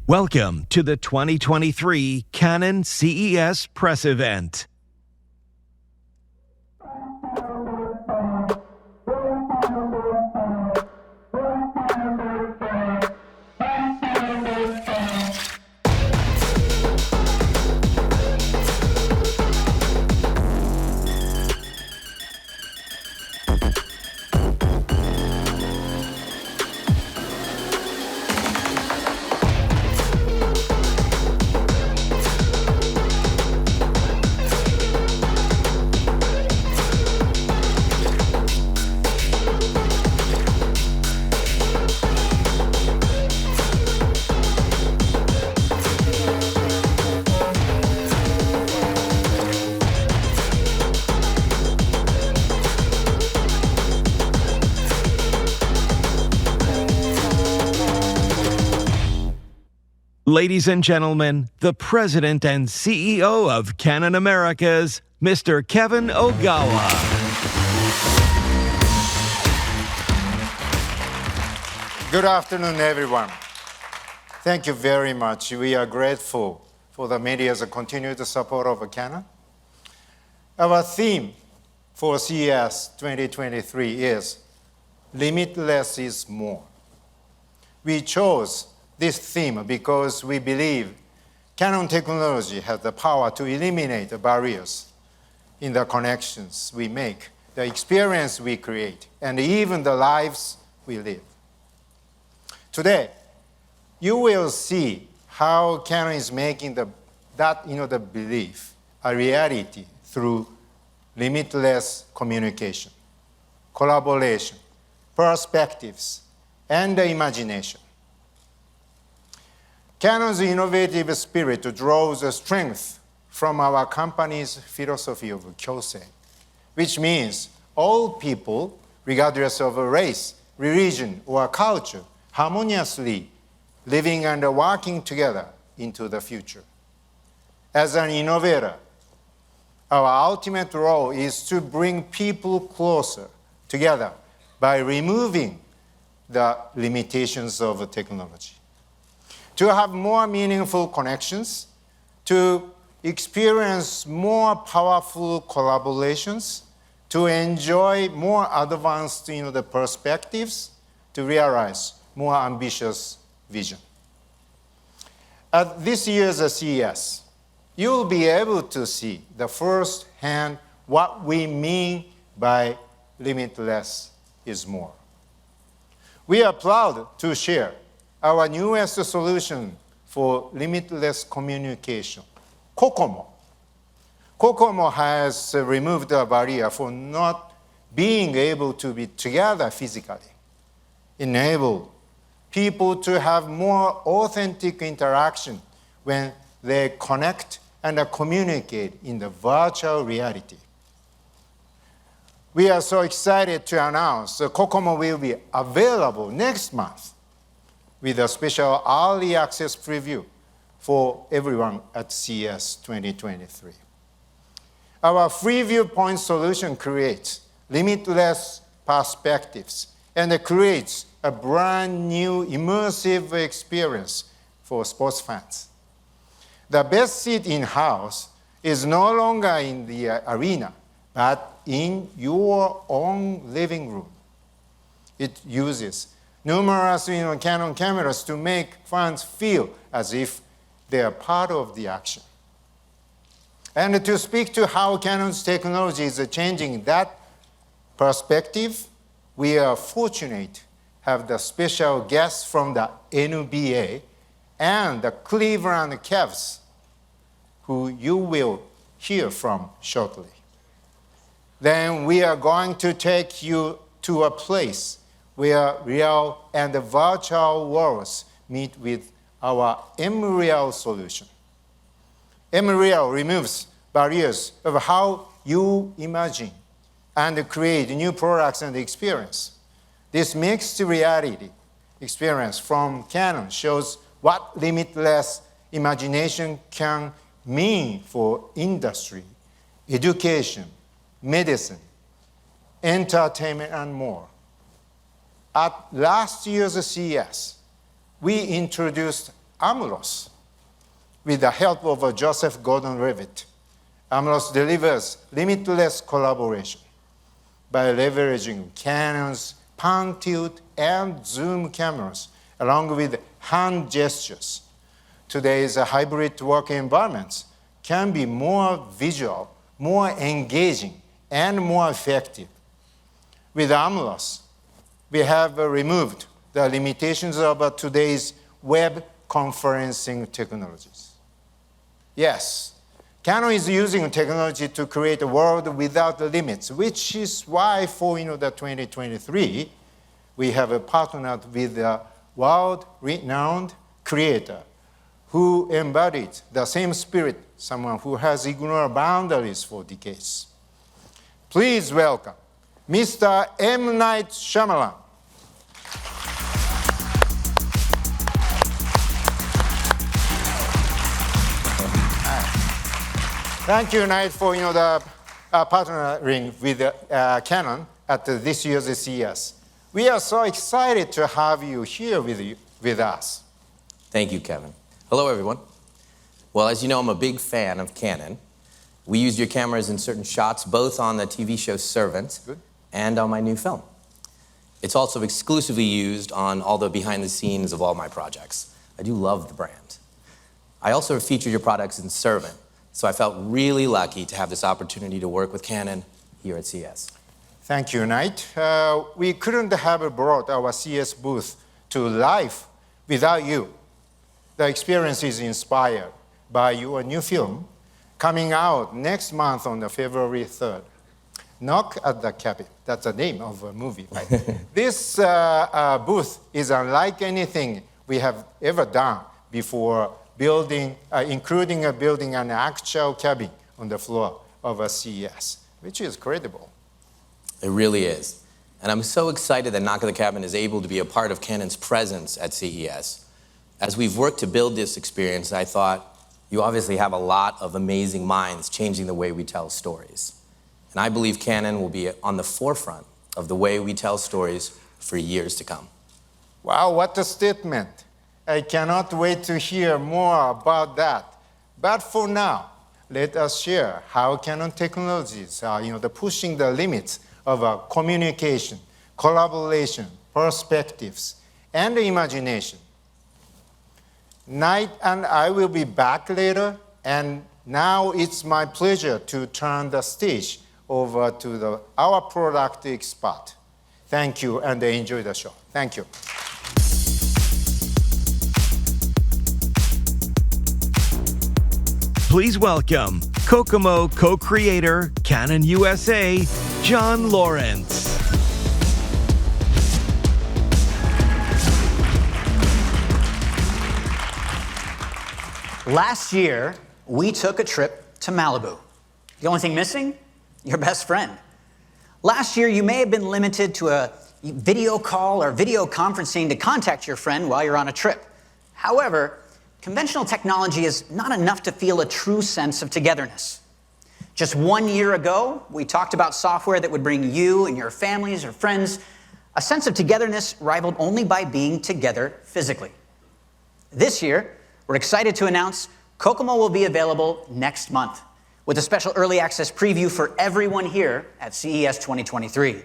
Welcome to the 2023 Canon CES press event. Ladies and gentlemen, the President and CEO of Canon Americas, Mr. Kevin Ogawa. Good afternoon, everyone. Thank you very much. We are grateful for the media's continued support of Canon. Our theme for CES 2023 is Limitless is More. We chose this theme because we believe Canon technology has the power to eliminate the barriers in the connections we make, the experience we create, and even the lives we live. Today, you will see how Canon is making the belief a reality through limitless communication, collaboration, perspectives, and imagination. Canon's innovative spirit draws strength from our company's philosophy of Kyosei, which means all people, regardless of race, religion, or culture, harmoniously living and working together into the future. As an innovator, our ultimate role is to bring people closer together by removing the limitations of technology, to have more meaningful connections, to experience more powerful collaborations, to enjoy more advanced the perspectives, to realize more ambitious vision. At this year's CES, you'll be able to see the first-hand what we mean by limitless is more. We are proud to share our newest solution for limitless communication, Kokomo. Kokomo has removed the barrier for not being able to be together physically, enable people to have more authentic interaction when they connect and communicate in the virtual reality. We are so excited to announce that Kokomo will be available next month with a special early access preview for everyone at CES 2023. Our free Viewpoint solution creates limitless perspectives and creates a brand new immersive experience for sports fans. The best seat in-house is no longer in the arena, but in your own living room. It uses numerous Canon cameras to make fans feel as if they are part of the action. And to speak to how Canon's technology is changing that perspective, we are fortunate to have the special guests from the NBA and the Cleveland Cavs, who you will hear from shortly. Then we are going to take you to a place where real and virtual worlds meet with our Mreal solution. Mreal removes barriers of how you imagine and create new products and experience. This mixed reality experience from Canon shows what limitless imagination can mean for industry, education, medicine, entertainment, and more. At last year's CES, we introduced AMLOS with the help of Joseph Gordon-Levitt. AMLOS delivers limitless collaboration by leveraging Canon's pan, tilt, and zoom cameras along with hand gestures. Today's hybrid work environments can be more visual, more engaging, and more effective. With AMLOS, we have removed the limitations of today's web conferencing technologies. Yes, Canon is using technology to create a world without limits, which is why for the 2023, we have partnered with a world-renowned creator who embodied the same spirit, someone who has ignored boundaries for decades. Please welcome Mr. M. Night Shyamalan. Thank you, Night, for the partnering with Canon at this year's CES. We are so excited to have you here with us. Thank you, Kevin. Hello, everyone. Well, as you know, I'm a big fan of Canon. We used your cameras in certain shots, both on the TV show Servant and on my new film. It's also exclusively used on all the behind the scenes of all my projects. I do love the brand. I also featured your products in Servant, so I felt really lucky to have this opportunity to work with Canon here at CES. Thank you, Knight. We couldn't have brought our CES booth to life without you. The experience is inspired by your new film coming out next month on February 3rd. Knock at the Cabin. That's the name of a movie, right? This booth is unlike anything we have ever done before, including building an actual cabin on the floor of a CES, which is credible. It really is. And I'm so excited that Knock at the Cabin is able to be a part of Canon's presence at CES. As we've worked to build this experience, I thought, you obviously have a lot of amazing minds changing the way we tell stories. And I believe Canon will be on the forefront of the way we tell stories for years to come. Wow, what a statement. I cannot wait to hear more about that. But for now, let us share how Canon technologies are pushing the limits of communication, collaboration, perspectives, and imagination. Knight and I will be back later, and now it's my pleasure to turn the stage over to our product expert. Thank you, and enjoy the show. Thank you. Please welcome Kokomo co-creator, Canon USA, John Lawrence. Last year, we took a trip to Malibu. The only thing missing? Your best friend. Last year, you may have been limited to a video call or video conferencing to contact your friend while you're on a trip. However, conventional technology is not enough to feel a true sense of togetherness. Just 1 year ago, we talked about software that would bring you and your families or friends a sense of togetherness rivaled only by being together physically. This year, we're excited to announce Kokomo will be available next month with a special early access preview for everyone here at CES 2023.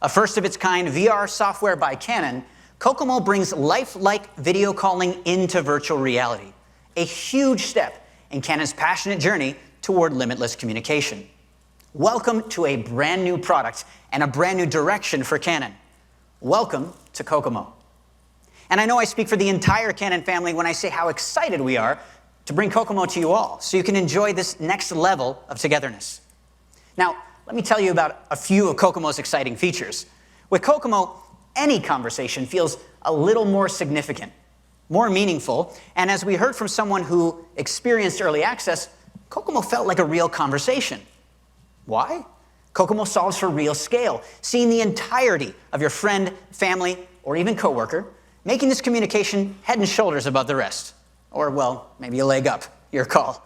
A first-of-its-kind VR software by Canon, Kokomo brings lifelike video calling into virtual reality, a huge step in Canon's passionate journey toward limitless communication. Welcome to a brand new product and a brand new direction for Canon. Welcome to Kokomo. And I know I speak for the entire Canon family when I say how excited we are to bring Kokomo to you all so you can enjoy this next level of togetherness. Now, let me tell you about a few of Kokomo's exciting features. With Kokomo, any conversation feels a little more significant, more meaningful, and as we heard from someone who experienced early access, Kokomo felt like a real conversation. Why? Kokomo solves for real scale, seeing the entirety of your friend, family, or even coworker, making this communication head and shoulders above the rest. Or, well, maybe a leg up, your call.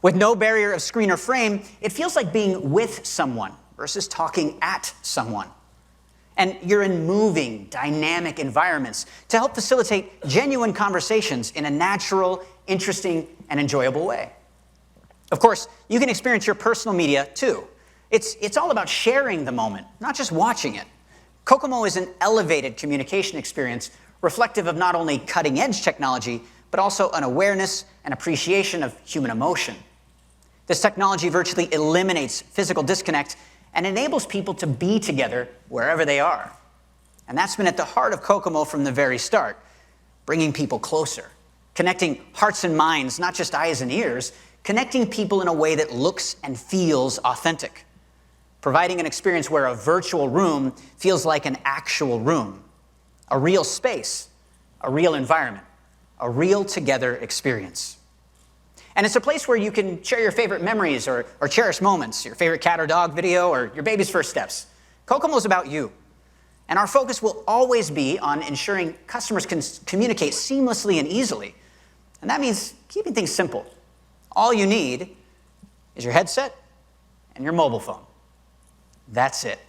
With no barrier of screen or frame, it feels like being with someone versus talking at someone. And you're in moving, dynamic environments to help facilitate genuine conversations in a natural, interesting, and enjoyable way. Of course, you can experience your personal media too. It's all about sharing the moment, not just watching it. Kokomo is an elevated communication experience reflective of not only cutting-edge technology, but also an awareness and appreciation of human emotion. This technology virtually eliminates physical disconnect and enables people to be together wherever they are. And that's been at the heart of Kokomo from the very start, bringing people closer, connecting hearts and minds, not just eyes and ears, connecting people in a way that looks and feels authentic, providing an experience where a virtual room feels like an actual room, a real space, a real environment, a real together experience. And it's a place where you can share your favorite memories or cherished moments, your favorite cat or dog video, or your baby's first steps. Kokomo's about you. And our focus will always be on ensuring customers can communicate seamlessly and easily. And that means keeping things simple. All you need is your headset and your mobile phone. That's it.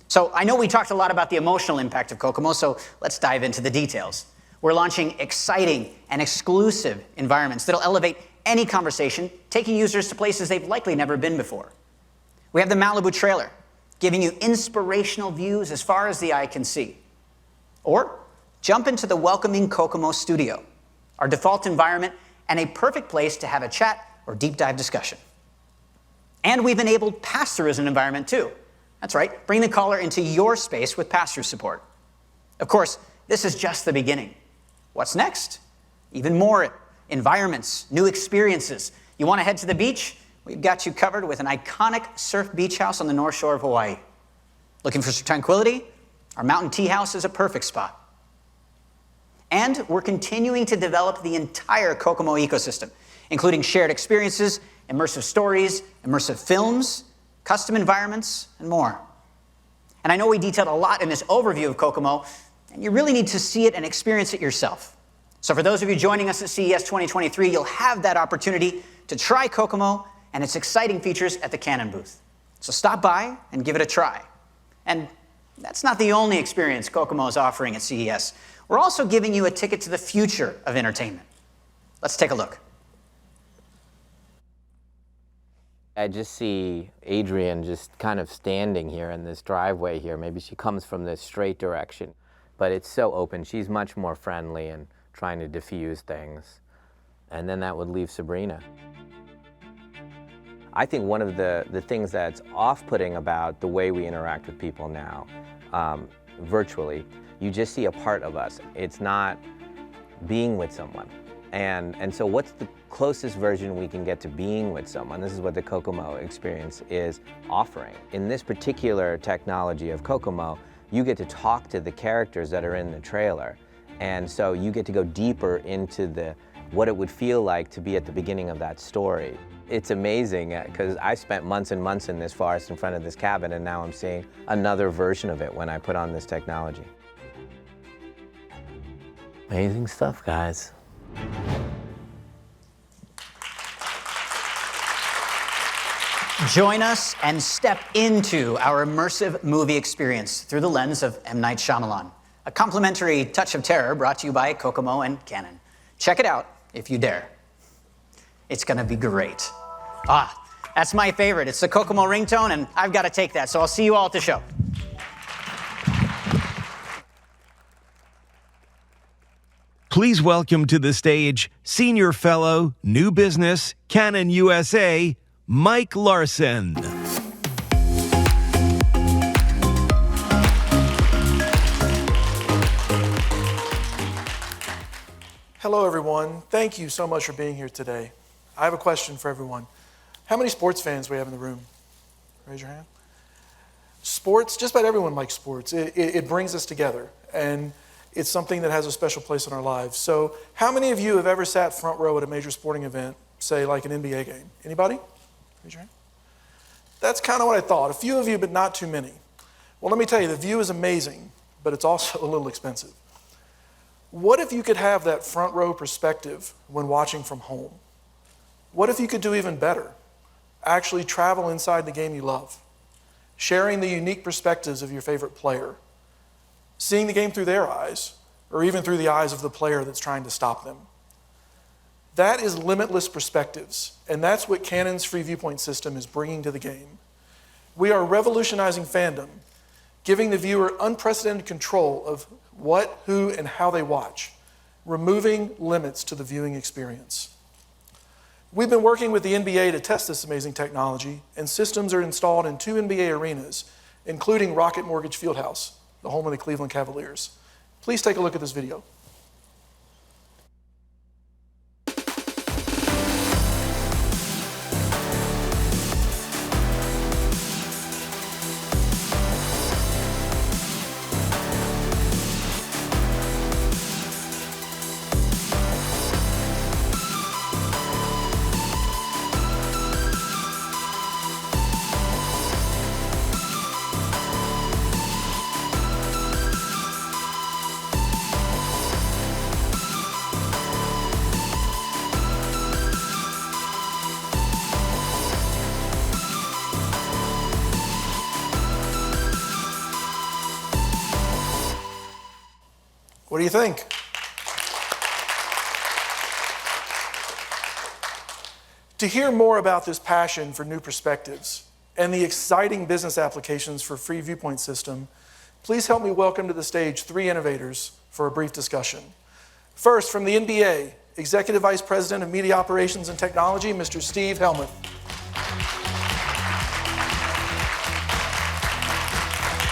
So I know we talked a lot about the emotional impact of Kokomo, so let's dive into the details. We're launching exciting and exclusive environments that'll elevate any conversation, taking users to places they've likely never been before. We have the Malibu trailer, giving you inspirational views as far as the eye can see. Or jump into the welcoming Kokomo studio, our default environment and a perfect place to have a chat or deep dive discussion. And we've enabled pass-through as an environment too. That's right, bring the caller into your space with pass-through support. Of course, this is just the beginning. What's next? Even more environments, new experiences. You want to head to the beach? We've got you covered with an iconic surf beach house on the North Shore of Hawaii. Looking for some tranquility? Our mountain tea house is a perfect spot. And we're continuing to develop the entire Kokomo ecosystem, including shared experiences, immersive stories, immersive films, custom environments, and more. And I know we detailed a lot in this overview of Kokomo, and you really need to see it and experience it yourself. So for those of you joining us at CES 2023, you'll have that opportunity to try Kokomo and its exciting features at the Canon booth. So stop by and give it a try. And that's not the only experience Kokomo is offering at CES. We're also giving you a ticket to the future of entertainment. Let's take a look. I just see Adrienne just kind of standing here in this driveway here. Maybe she comes from this straight direction, but it's so open. She's much more friendly and trying to diffuse things. And then that would leave Sabrina. I think one of the things that's off-putting about the way we interact with people now, virtually, you just see a part of us. It's not being with someone. And so what's the closest version we can get to being with someone? This is what the Kokomo experience is offering. In this particular technology of Kokomo, you get to talk to the characters that are in the trailer. And so you get to go deeper into what it would feel like to be at the beginning of that story. It's amazing because I spent months and months in this forest in front of this cabin, and now I'm seeing another version of it when I put on this technology. Amazing stuff, guys. Join us and step into our immersive movie experience through the lens of M. Night Shyamalan, a complimentary touch of terror brought to you by Kokomo and Canon. Check it out if you dare. It's gonna be great. That's my favorite. It's the Kokomo ringtone, and I've got to take that, so I'll see you all at the show. Please welcome to the stage Senior Fellow, New Business, Canon USA, Mike Larson. Hello, everyone. Thank you so much for being here today. I have a question for everyone. How many sports fans do we have in the room? Raise your hand. Sports, just about everyone likes sports. It brings us together, and it's something that has a special place in our lives. So how many of you have ever sat front row at a major sporting event, say like an NBA game? Anybody? Raise your hand. That's kind of what I thought. A few of you, but not too many. Well, let me tell you, the view is amazing, but it's also a little expensive. What if you could have that front row perspective when watching from home? What if you could do even better? Actually travel inside the game you love. sharing the unique perspectives of your favorite player, seeing the game through their eyes, or even through the eyes of the player that's trying to stop them. That is limitless perspectives, and that's what Canon's free viewpoint system is bringing to the game. We are revolutionizing fandom, giving the viewer unprecedented control of what, who, and how they watch, removing limits to the viewing experience. We've been working with the NBA to test this amazing technology, and systems are installed in 2 NBA arenas, including Rocket Mortgage Fieldhouse, the home of the Cleveland Cavaliers. Please take a look at this video. What do you think? To hear more about this passion for new perspectives and the exciting business applications for free viewpoint system, please help me welcome to the stage 3 innovators for a brief discussion. First, from the NBA, Executive Vice President of Media Operations and Technology, Mr. Steve Helmuth.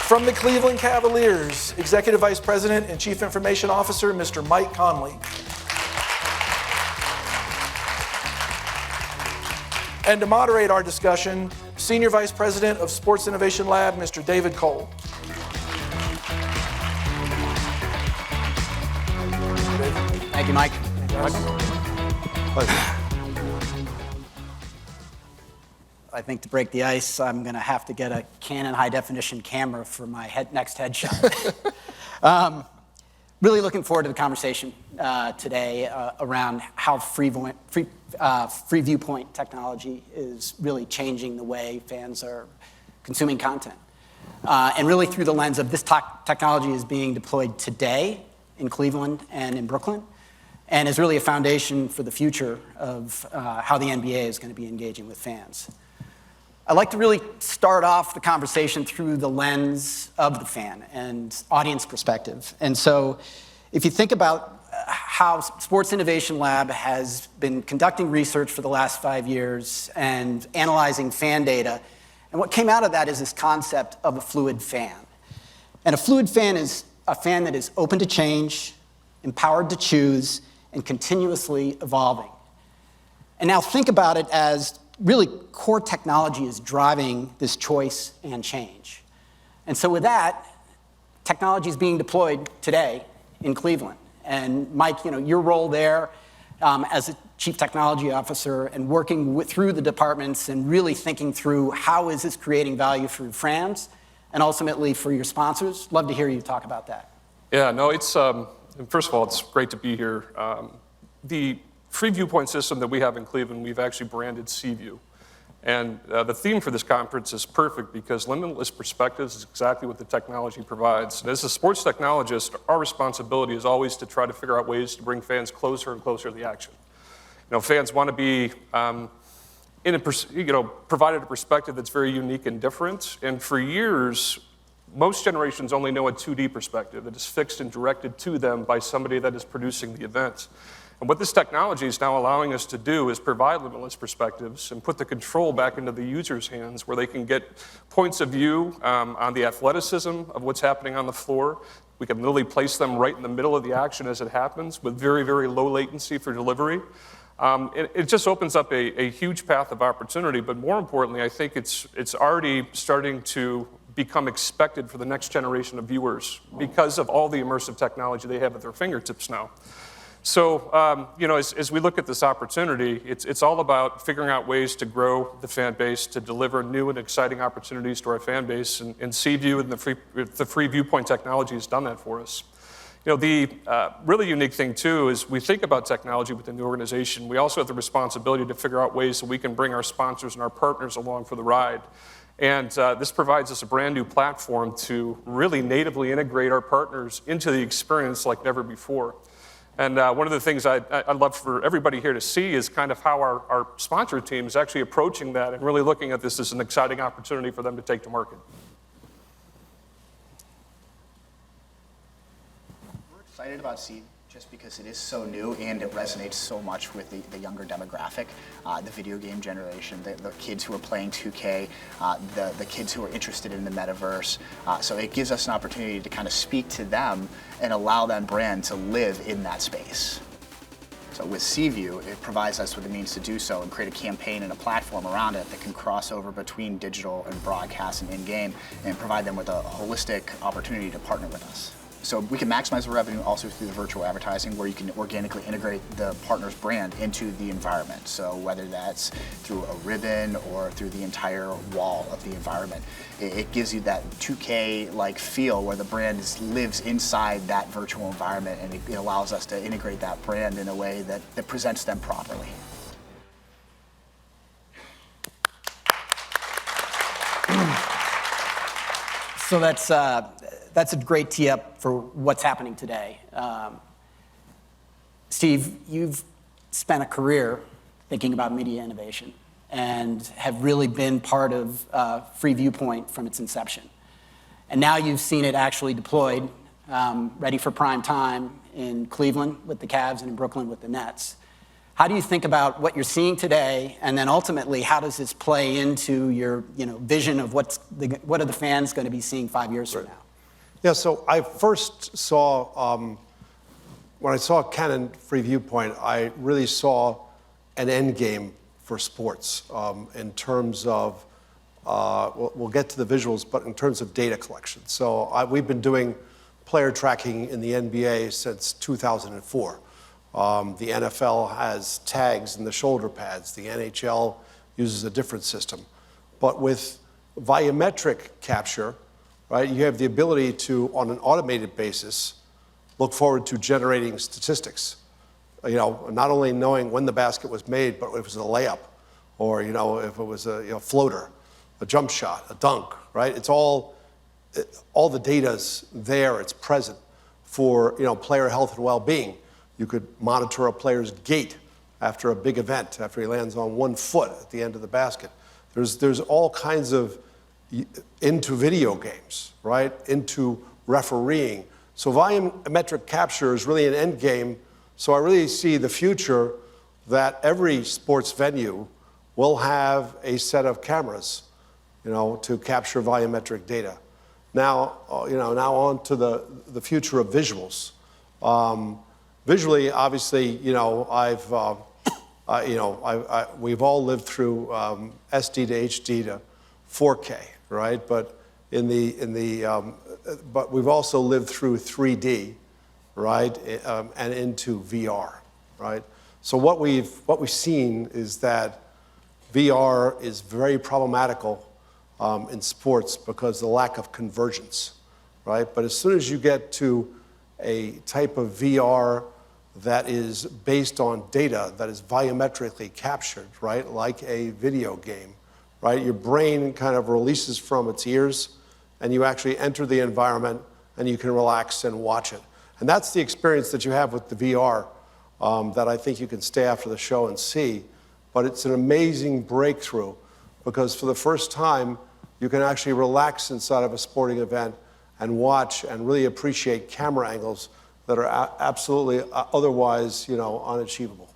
From the Cleveland Cavaliers, Executive Vice President and Chief Information Officer, Mr. Mike Conley. And to moderate our discussion, Senior Vice President of Sports Innovation Lab, Mr. David Cole. Thank you, Mike. Pleasure. I think to break the ice, I'm going to have to get a Canon high-definition camera for my next headshot. Really looking forward to the conversation today around how free viewpoint technology is really changing the way fans are consuming content. And really through the lens of this technology is being deployed today in Cleveland and in Brooklyn, and is really a foundation for the future of how the NBA is going to be engaging with fans. I'd like to really start off the conversation through the lens of the fan and audience perspective. And so if you think about how Sports Innovation Lab has been conducting research for the last 5 years and analyzing fan data, and what came out of that is this concept of a fluid fan. And a fluid fan is a fan that is open to change, empowered to choose, and continuously evolving. And now think about it as really core technology is driving this choice and change. And so with that, technology is being deployed today in Cleveland. And Mike, your role there as a chief technology officer and working through the departments and really thinking through how is this creating value for fans and ultimately for your sponsors. Love to hear you talk about that. Yeah, no, it's, first of all, it's great to be here. The free viewpoint system that we have in Cleveland, we've actually branded C-View. And the theme for this conference is perfect because limitless perspectives is exactly what the technology provides. And as a sports technologist, our responsibility is always to try to figure out ways to bring fans closer and closer to the action. Fans want to be provided a perspective that's very unique and different. And for years, most generations only know a 2D perspective that is fixed and directed to them by somebody that is producing the event. And what this technology is now allowing us to do is provide limitless perspectives and put the control back into the user's hands where they can get points of view on the athleticism of what's happening on the floor. We can literally place them right in the middle of the action as it happens with very, very low latency for delivery. It just opens up a huge path of opportunity, but more importantly, I think it's already starting to become expected for the next generation of viewers because of all the immersive technology they have at their fingertips now. So, as we look at this opportunity, it's all about figuring out ways to grow the fan base, to deliver new and exciting opportunities to our fan base, and C-View and the free viewpoint technology has done that for us. The really unique thing, too, is we think about technology within the organization. We also have the responsibility to figure out ways that we can bring our sponsors and our partners along for the ride. And this provides us a brand new platform to really natively integrate our partners into the experience like never before. And one of the things I'd love for everybody here to see is kind of how our sponsor team is actually approaching that and really looking at this as an exciting opportunity for them to take to market. We're excited about Seed just because it is so new and it resonates so much with the younger demographic, the video game generation, the kids who are playing 2K, the kids who are interested in the metaverse. So it gives us an opportunity to kind of speak to them and allow that brand to live in that space. So with CView, it provides us with the means to do so and create a campaign and a platform around it that can cross over between digital and broadcast and in-game and provide them with a holistic opportunity to partner with us. So we can maximize the revenue also through the virtual advertising where you can organically integrate the partner's brand into the environment. So whether that's through a ribbon or through the entire wall of the environment, it gives you that 2K-like feel where the brand lives inside that virtual environment, and it allows us to integrate that brand in a way that presents them properly. So that's a great tee up for what's happening today. Steve, you've spent a career thinking about media innovation and have really been part of Free Viewpoint from its inception. And now you've seen it actually deployed, ready for prime time in Cleveland with the Cavs and in Brooklyn with the Nets. How do you think about what you're seeing today, and then ultimately, how does this play into your vision of what are the fans going to be seeing 5 years from now? Yeah, so I first saw, when I saw Canon Free Viewpoint, I really saw an end game for sports in terms of, we'll get to the visuals, but in terms of data collection. So we've been doing player tracking in the NBA since 2004. The NFL has tags in the shoulder pads. The NHL uses a different system. But with volumetric capture, right, you have the ability to, on an automated basis, look forward to generating statistics. Not only knowing when the basket was made, but if it was a layup, or if it was a floater, a jump shot, a dunk, right? It's all the data's there. It's present for player health and well-being. You could monitor a player's gait after a big event, after he lands on 1 foot at the end of the basket. There's all kinds of into video games, right? Into refereeing. So volumetric capture is really an end game. So I really see the future that every sports venue will have a set of cameras, to capture volumetric data. Now, now on to the future of visuals. Visually, obviously, we've all lived through SD to HD to 4K, right? But but we've also lived through 3D, right? And into VR, right? So what we've seen is that VR is very problematical in sports because of the lack of convergence, right? But as soon as you get to a type of VR that is based on data that is volumetrically captured, right? Like a video game, right? Your brain kind of releases from its ears and you actually enter the environment and you can relax and watch it. And that's the experience that you have with the VR that I think you can stay after the show and see. But it's an amazing breakthrough because for the first time, you can actually relax inside of a sporting event and watch and really appreciate camera angles that are absolutely otherwise, unachievable.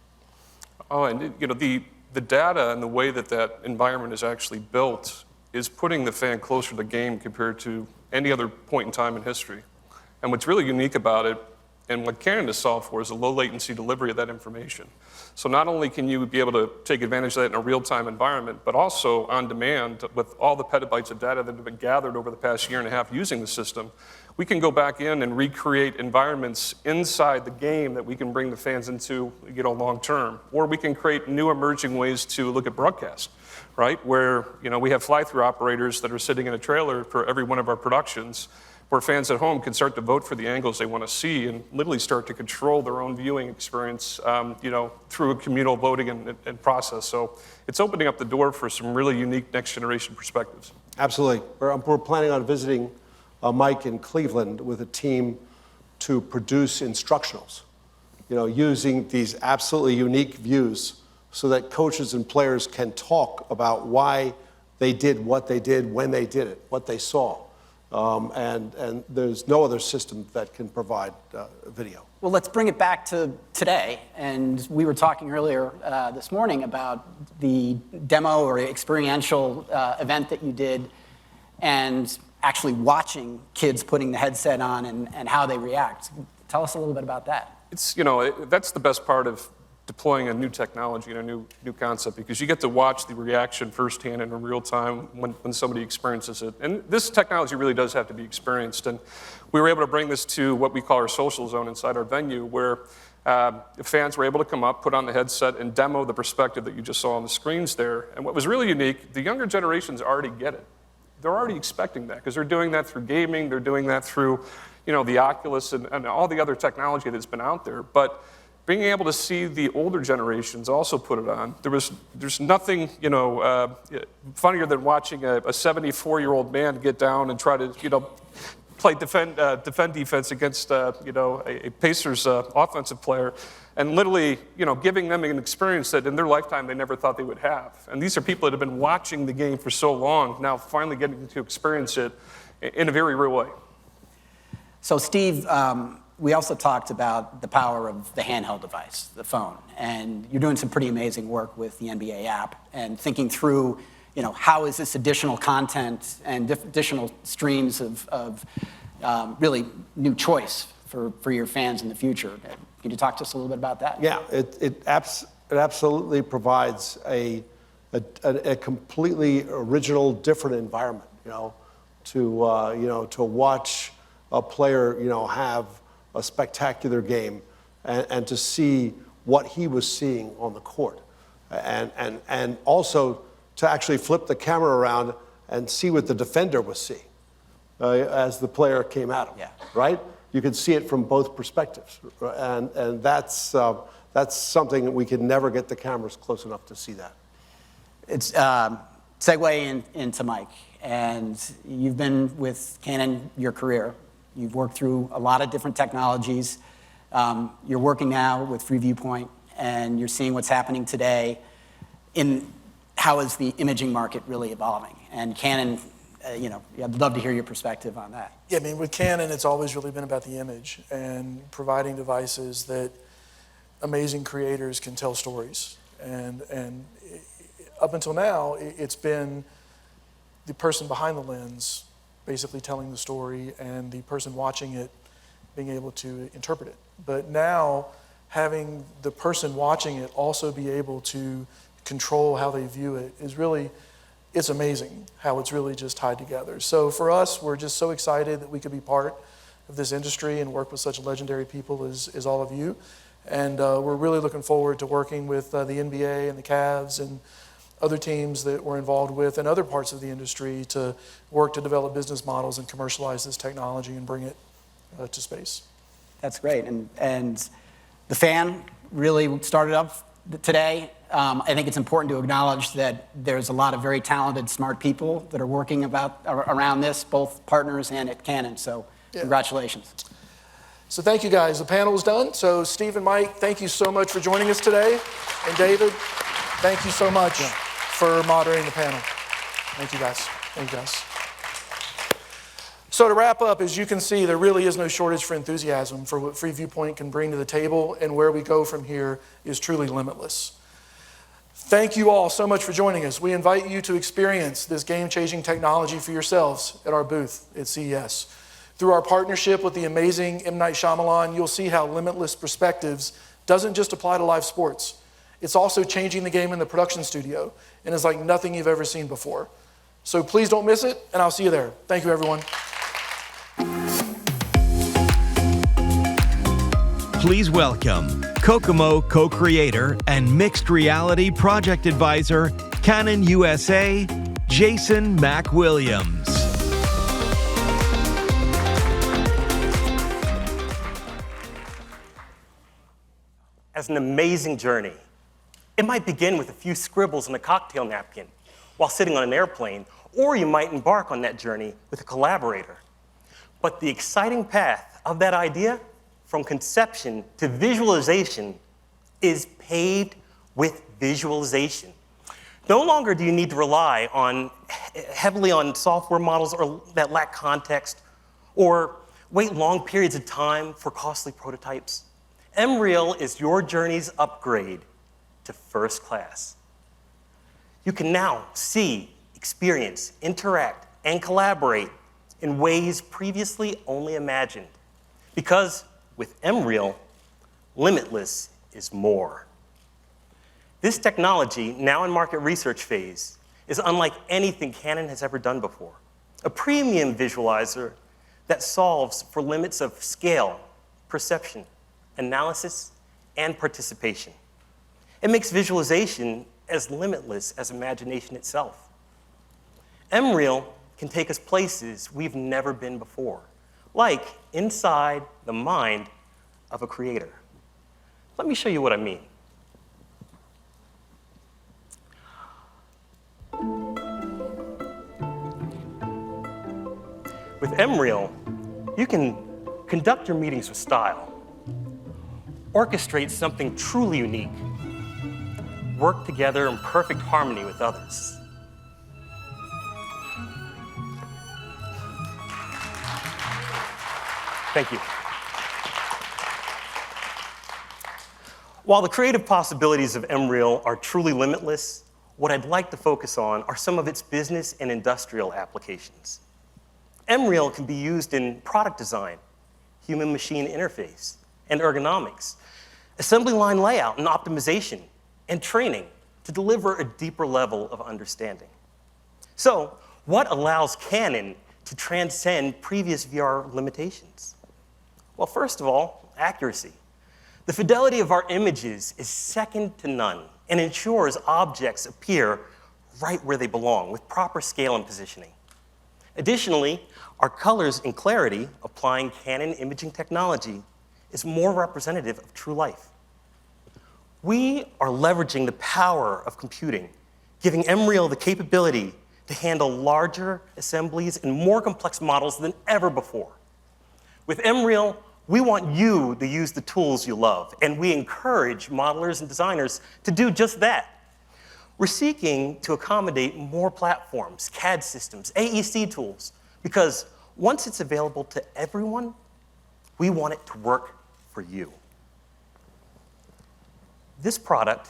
Oh, and the data and the way that environment is actually built is putting the fan closer to the game compared to any other point in time in history. And what's really unique about it, and what Canon has solved for, is the low latency delivery of that information. So not only can you be able to take advantage of that in a real-time environment, but also on demand with all the petabytes of data that have been gathered over the past year and a half using the system, we can go back in and recreate environments inside the game that we can bring the fans into, long term. Or we can create new emerging ways to look at broadcast, right? Where, we have fly-through operators that are sitting in a trailer for every one of our productions, where fans at home can start to vote for the angles they want to see and literally start to control their own viewing experience, through a communal voting and process. So it's opening up the door for some really unique next generation perspectives. Absolutely. We're planning on visiting Mike in Cleveland with a team to produce instructionals, using these absolutely unique views so that coaches and players can talk about why they did what they did, when they did it, what they saw. And there's no other system that can provide video. Well, let's bring it back to today. And we were talking earlier this morning about the demo or experiential event that you did and actually watching kids putting the headset on and how they react. Tell us a little bit about that. It's, that's the best part of deploying a new technology and a new concept, because you get to watch the reaction firsthand and in real time when somebody experiences it. And this technology really does have to be experienced. And we were able to bring this to what we call our social zone inside our venue, where fans were able to come up, put on the headset, and demo the perspective that you just saw on the screens there. And what was really unique, the younger generations already get it. They're already expecting that, because they're doing that through gaming, they're doing that through the Oculus and all the other technology that's been out there. But being able to see the older generations also put it on, there's nothing funnier than watching a 74-year-old man get down and try to play defend defense against a Pacers offensive player, and literally giving them an experience that in their lifetime they never thought they would have. And these are people that have been watching the game for so long, now finally getting to experience it in a very real way. So Steve, we also talked about the power of the handheld device, the phone, and you're doing some pretty amazing work with the NBA app and thinking through, how is this additional content and additional streams of really new choice for your fans in the future. Can you talk to us a little bit about that? Yeah, it absolutely provides a completely original, different environment, to watch a player, have a spectacular game and to see what he was seeing on the court. And also to actually flip the camera around and see what the defender was seeing as the player came at him, right? You can see it from both perspectives. And that's something that we could never get the cameras close enough to see that. It's segue into Mike. And you've been with Canon your career. You've worked through a lot of different technologies. You're working now with Free Viewpoint, and you're seeing what's happening today in how is the imaging market really evolving. And Canon, I'd love to hear your perspective on that. Yeah, with Canon, it's always really been about the image and providing devices that amazing creators can tell stories. And up until now, it's been the person behind the lens basically telling the story and the person watching it being able to interpret it. But now, having the person watching it also be able to control how they view it is really, it's amazing how it's really just tied together. So for us, we're just so excited that we could be part of this industry and work with such legendary people as all of you. And we're really looking forward to working with the NBA and the Cavs and other teams that we're involved with and other parts of the industry to work to develop business models and commercialize this technology and bring it to space. That's great. And the fan really started up today. I think it's important to acknowledge that there's a lot of very talented, smart people that are working around this, both partners and at Canon. So congratulations. So thank you, guys. The panel is done. So Steve and Mike, thank you so much for joining us today. And David, thank you so much for moderating the panel. Thank you, guys. Thank you, guys. So to wrap up, as you can see, there really is no shortage for enthusiasm for what Free Viewpoint can bring to the table, and where we go from here is truly limitless. Thank you all so much for joining us. We invite you to experience this game-changing technology for yourselves at our booth at CES. Through our partnership with the amazing M. Night Shyamalan, you'll see how Limitless perspectives doesn't just apply to live sports. It's also changing the game in the production studio and is like nothing you've ever seen before. So please don't miss it, and I'll see you there. Thank you, everyone. Please welcome Kokomo co-creator and mixed reality project advisor, Canon USA, Jason McWilliams. As an amazing journey. It might begin with a few scribbles on a cocktail napkin while sitting on an airplane, or you might embark on that journey with a collaborator. But the exciting path of that idea, from conception to visualization, is paved with visualization. No longer do you need to rely heavily on software models that lack context, or wait long periods of time for costly prototypes. Mreal is your journey's upgrade to first class. You can now see, experience, interact, and collaborate in ways previously only imagined. Because with Mreal, Limitless is more. This technology, now in market research phase, is unlike anything Canon has ever done before. A premium visualizer that solves for limits of scale, perception, analysis, and participation. It makes visualization as limitless as imagination itself. Mreal can take us places we've never been before, like inside the mind of a creator. Let me show you what I mean. With Mreal, you can conduct your meetings with style, orchestrate something truly unique, work together in perfect harmony with others. Thank you. While the creative possibilities of Mreal are truly limitless, what I'd like to focus on are some of its business and industrial applications. Mreal can be used in product design, human-machine interface, and ergonomics, assembly line layout and optimization, and training to deliver a deeper level of understanding. So, what allows Canon to transcend previous VR limitations? Well, first of all, accuracy. The fidelity of our images is second to none and ensures objects appear right where they belong with proper scale and positioning. Additionally, our colors and clarity, applying Canon imaging technology, is more representative of true life. We are leveraging the power of computing, giving Mreal the capability to handle larger assemblies and more complex models than ever before. With Mreal, we want you to use the tools you love, and we encourage modelers and designers to do just that. We're seeking to accommodate more platforms, CAD systems, AEC tools, because once it's available to everyone, we want it to work for you. This product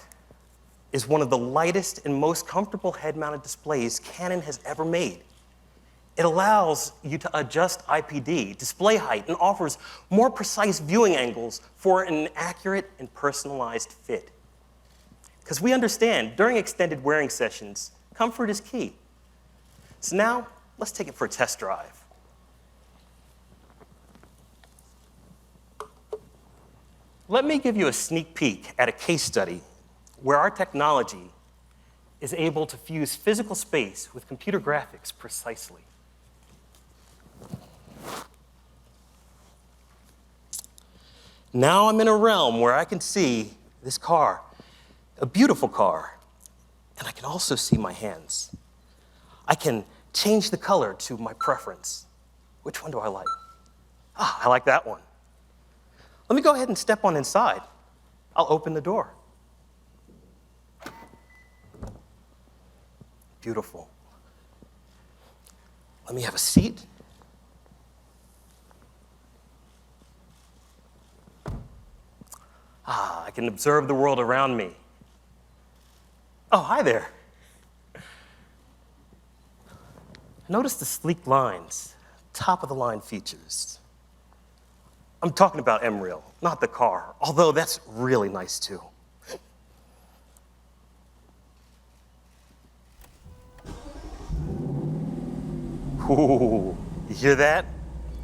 is one of the lightest and most comfortable head-mounted displays Canon has ever made. It allows you to adjust IPD, display height, and offers more precise viewing angles for an accurate and personalized fit. Because we understand, during extended wearing sessions, comfort is key. So now, let's take it for a test drive. Let me give you a sneak peek at a case study where our technology is able to fuse physical space with computer graphics precisely. Now I'm in a realm where I can see this car, a beautiful car, and I can also see my hands. I can change the color to my preference. Which one do I like? I like that one. Let me go ahead and step on inside. I'll open the door. Beautiful. Let me have a seat. I can observe the world around me. Oh, hi there. Notice the sleek lines, top-of-the-line features. I'm talking about Mreal, not the car, although that's really nice too. Ooh, you hear that?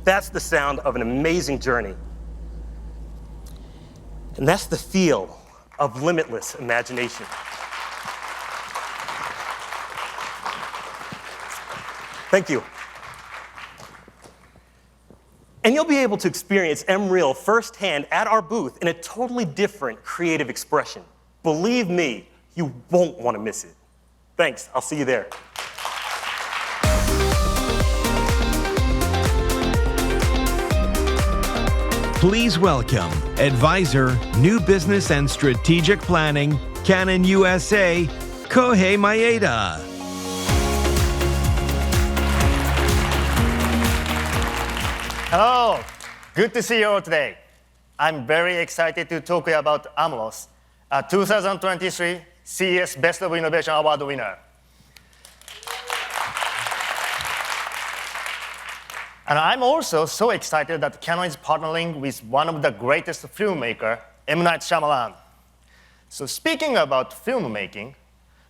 That's the sound of an amazing journey. And that's the feel of limitless imagination. Thank you. And you'll be able to experience Mreal firsthand at our booth in a totally different creative expression. Believe me, you won't want to miss it. Thanks, I'll see you there. Please welcome Advisor, New Business and Strategic Planning, Canon USA, Kohei Maeda. Hello, good to see you all today. I'm very excited to talk about AMLOS, a 2023 CES Best of Innovation Award winner. And I'm also so excited that Canon is partnering with one of the greatest filmmakers, M. Night Shyamalan. So speaking about filmmaking,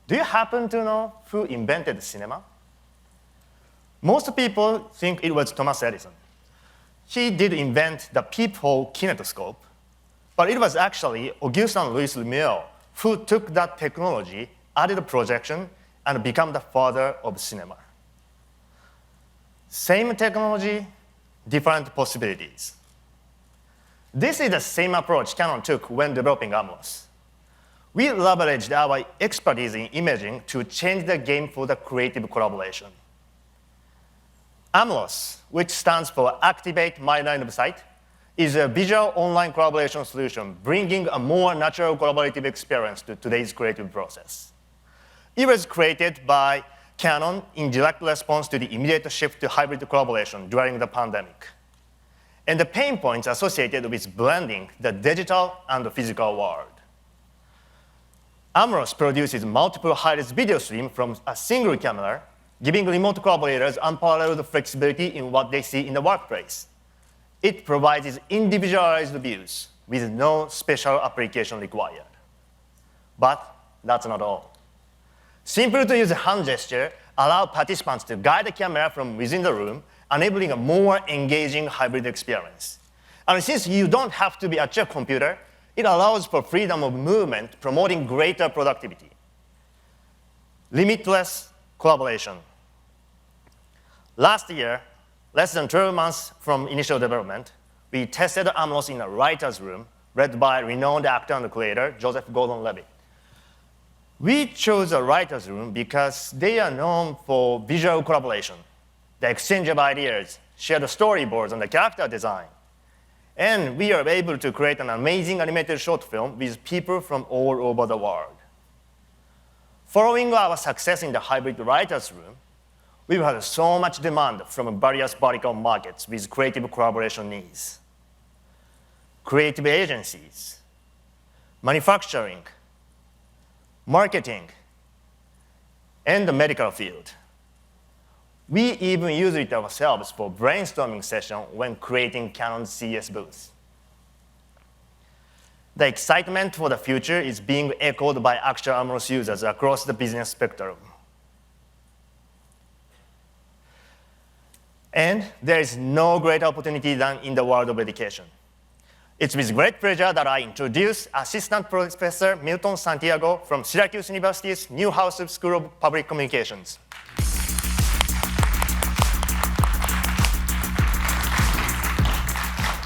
do you happen to know who invented cinema? Most people think it was Thomas Edison. He did invent the peephole kinetoscope, but it was actually Augustin Louis Lumière who took that technology, added projection, and became the father of cinema. Same technology, different possibilities. This is the same approach Canon took when developing AMLOS. We leveraged our expertise in imaging to change the game for the creative collaboration. AMLOS, which stands for Activate My Line of Sight, is a visual online collaboration solution bringing a more natural collaborative experience to today's creative process. It was created by Canon in direct response to the immediate shift to hybrid collaboration during the pandemic, and the pain points associated with blending the digital and the physical world. AMLOS produces multiple high-res video streams from a single camera, giving remote collaborators unparalleled flexibility in what they see in the workplace. It provides individualized views with no special application required. But that's not all. Simple to use hand gesture allow participants to guide the camera from within the room, enabling a more engaging hybrid experience. And since you don't have to be at your computer, it allows for freedom of movement, promoting greater productivity. Limitless collaboration. Last year, less than 12 months from initial development, we tested AMLOS in a writer's room led by renowned actor and creator, Joseph Gordon-Levitt. We chose a writer's room because they are known for visual collaboration, the exchange of ideas, shared storyboards, and the character design. And we are able to create an amazing animated short film with people from all over the world. Following our success in the hybrid writer's room, we've had so much demand from various vertical markets with creative collaboration needs. Creative agencies, manufacturing, marketing, and the medical field. We even use it ourselves for brainstorming session when creating Canon CES booth. The excitement for the future is being echoed by actual AMLOS users across the business spectrum. And there is no greater opportunity than in the world of education. It's with great pleasure that I introduce Assistant Professor Milton Santiago from Syracuse University's Newhouse School of Public Communications.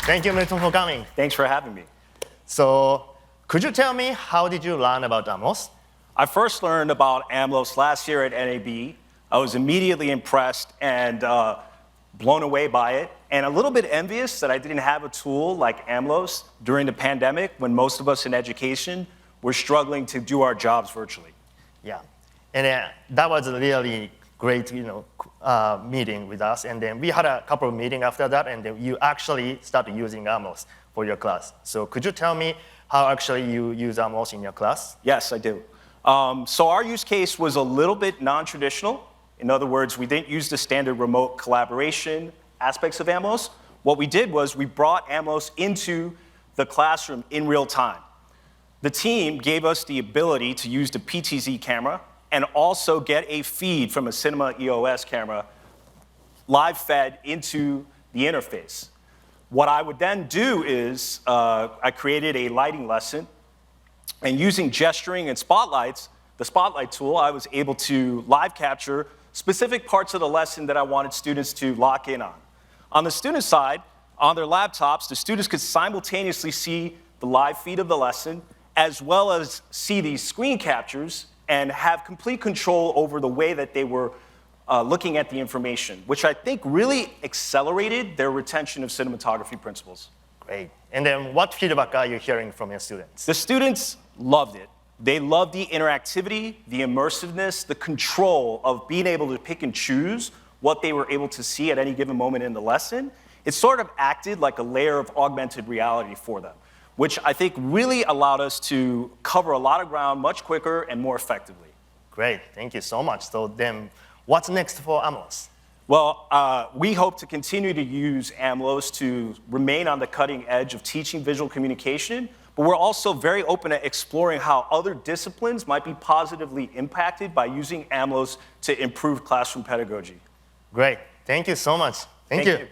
Thank you, Milton, for coming. Thanks for having me. So, could you tell me how did you learn about AMLOS? I first learned about AMLOS last year at NAB. I was immediately impressed and blown away by it, and a little bit envious that I didn't have a tool like AMLOS during the pandemic when most of us in education were struggling to do our jobs virtually. Yeah, and that was a really great meeting with us, and then we had a couple of meetings after that, and then you actually started using AMLOS for your class. So could you tell me how actually you use AMLOS in your class? Yes, I do. So our use case was a little bit non-traditional. In other words, we didn't use the standard remote collaboration aspects of AMLOS. What we did was we brought AMLOS into the classroom in real time. The team gave us the ability to use the PTZ camera and also get a feed from a Cinema EOS camera live fed into the interface. What I would then do is I created a lighting lesson, and using gesturing and spotlights, the spotlight tool, I was able to live capture specific parts of the lesson that I wanted students to lock in on. On the student side, on their laptops, the students could simultaneously see the live feed of the lesson, as well as see these screen captures and have complete control over the way that they were looking at the information, which I think really accelerated their retention of cinematography principles. Great. And then what feedback are you hearing from your students? The students loved it. They loved the interactivity, the immersiveness, the control of being able to pick and choose what they were able to see at any given moment in the lesson. It sort of acted like a layer of augmented reality for them, which I think really allowed us to cover a lot of ground much quicker and more effectively. Great, thank you so much. So then, what's next for AMLOS? Well, we hope to continue to use AMLOS to remain on the cutting edge of teaching visual communication, but we're also very open to exploring how other disciplines might be positively impacted by using AMLOS to improve classroom pedagogy. Great, thank you so much. Thank you.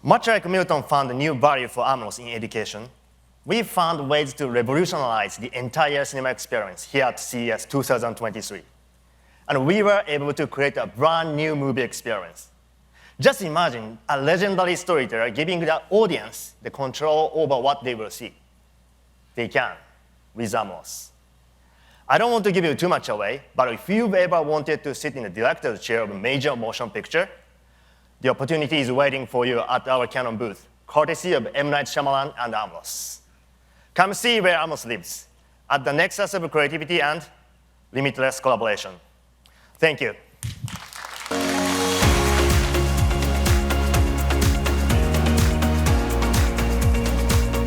Much like Milton found a new value for AMLOS in education, we found ways to revolutionize the entire cinema experience here at CES 2023. And we were able to create a brand new movie experience. Just imagine a legendary storyteller giving the audience the control over what they will see. They can, with AMLOS. I don't want to give you too much away, but if you've ever wanted to sit in the director's chair of a major motion picture, the opportunity is waiting for you at our Canon booth, courtesy of M. Night Shyamalan and AMLOS. Come see where AMLOS lives, at the nexus of creativity and limitless collaboration. Thank you.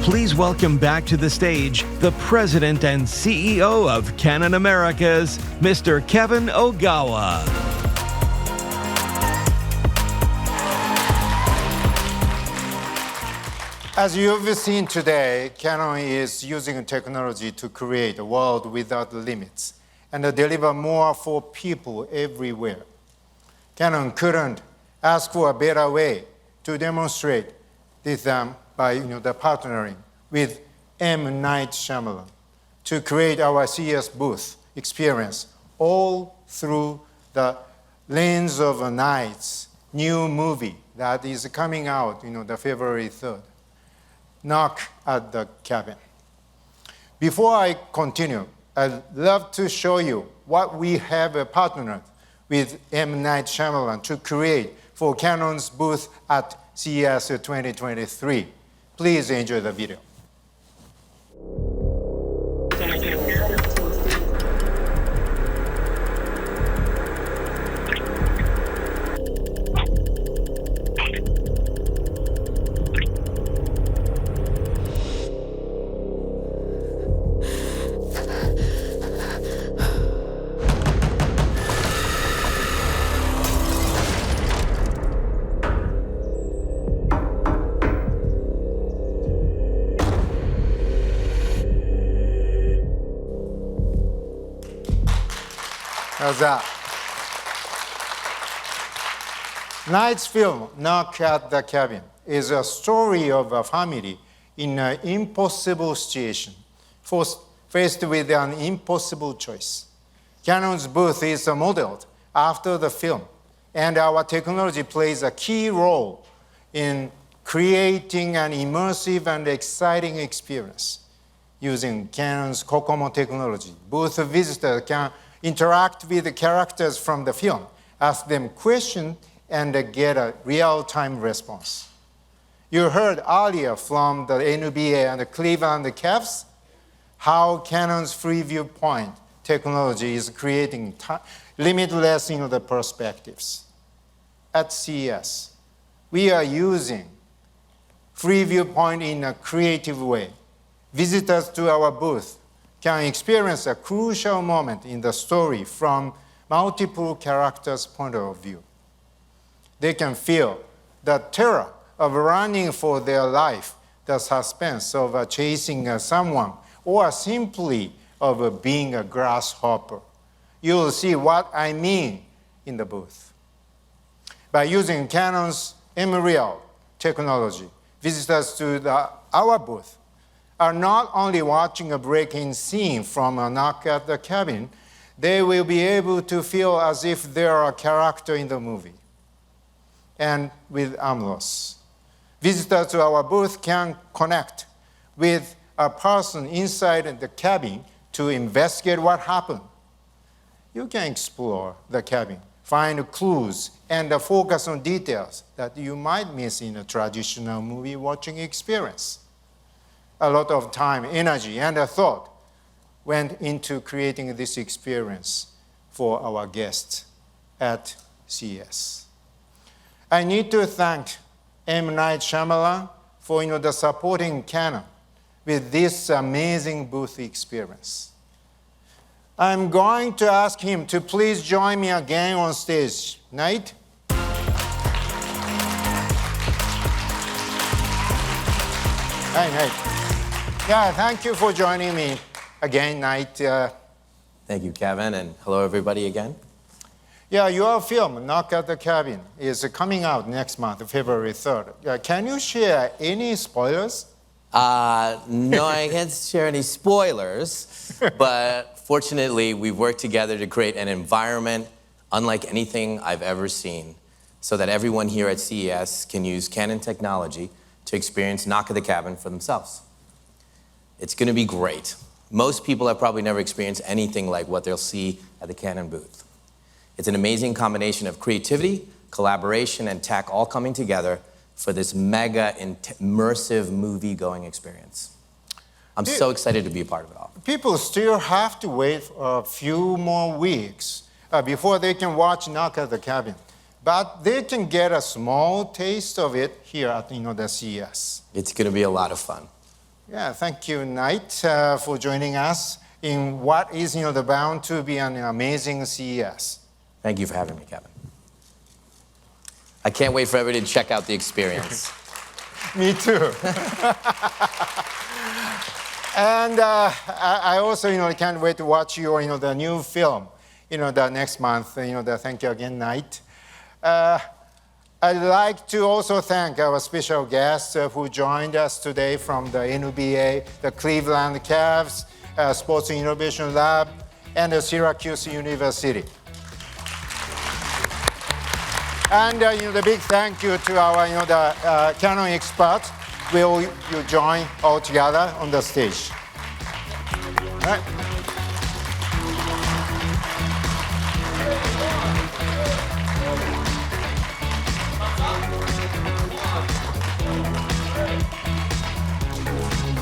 Please welcome back to the stage the President and CEO of Canon Americas, Mr. Kevin Ogawa. As you've seen today, Canon is using technology to create a world without limits and deliver more for people everywhere. Canon couldn't ask for a better way to demonstrate this by the partnering with M. Night Shyamalan to create our CES booth experience all through the lens of a night's new movie that is coming out the February 3rd. Knock at the Cabin. Before I continue, I'd love to show you what we have partnered with M. Night Shyamalan to create for Canon's booth at CES 2023. Please enjoy the video. How's that? Night's film, Knock at the Cabin, is a story of a family in an impossible situation, faced with an impossible choice. Canon's booth is modeled after the film, and our technology plays a key role in creating an immersive and exciting experience. Using Canon's Kokomo technology, booth visitors can interact with the characters from the film, ask them questions, and get a real-time response. You heard earlier from the NBA and the Cleveland Cavs how Canon's free Viewpoint technology is creating limitless perspectives. At CES, we are using free Viewpoint in a creative way. Visitors to our booth can experience a crucial moment in the story from multiple characters' point of view. They can feel the terror of running for their life, the suspense of chasing someone, or simply of being a grasshopper. You will see what I mean in the booth. By using Canon's Mreal technology, visitors to our booth are not only watching a break-in scene from a Knock at the Cabin, they will be able to feel as if they are a character in the movie. And with AMLOS, visitors to our booth can connect with a person inside the cabin to investigate what happened. you can explore the cabin, find clues, and focus on details that you might miss in a traditional movie watching experience. A lot of time, energy, and thought went into creating this experience for our guests at CES. I need to thank M. Night Shyamalan for the supporting Canon with this amazing booth experience. I'm going to ask him to please join me again on stage. Night? Hi, Night. Yeah, thank you for joining me again, Night. Thank you, Kevin, and hello, everybody, again. Yeah, your film, Knock at the Cabin, is coming out next month, February 3rd. Can you share any spoilers? No, I can't share any spoilers, but fortunately, we've worked together to create an environment unlike anything I've ever seen, so that everyone here at CES can use Canon technology to experience Knock at the Cabin for themselves. It's going to be great. Most people have probably never experienced anything like what they'll see at the Canon booth. It's an amazing combination of creativity, collaboration, and tech all coming together for this mega immersive movie-going experience. I'm so excited to be a part of it all. People still have to wait a few more weeks before they can watch Knock at the Cabin. But they can get a small taste of it here at the CES. It's going to be a lot of fun. Yeah, thank you, Knight, for joining us in what is bound to be an amazing CES. Thank you for having me, Kevin. I can't wait for everybody to check out the experience. Me too. And I also, can't wait to watch your, the new film, the next month. Thank you again, Knight. I'd like to also thank our special guests who joined us today from the NBA, the Cleveland Cavs, Sports Innovation Lab, and the Syracuse University. And the big thank you to our the Canon experts. Will you join all together on the stage? All right.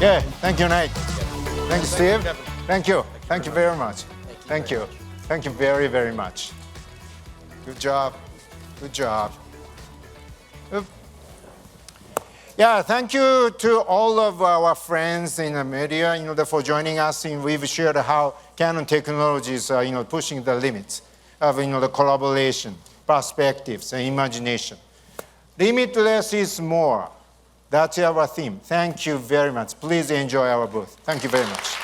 Yeah, thank you, Nate. Thank you, Steve. Thank you. Thank you very much. Thank you. Thank you very, very much. Good job. Good job. Yeah, thank you to all of our friends in the media, for joining us. We've shared how Canon technologies are, pushing the limits of, the collaboration, perspectives, and imagination. Limitless is more. That's our theme. Thank you very much. Please enjoy our booth. Thank you very much.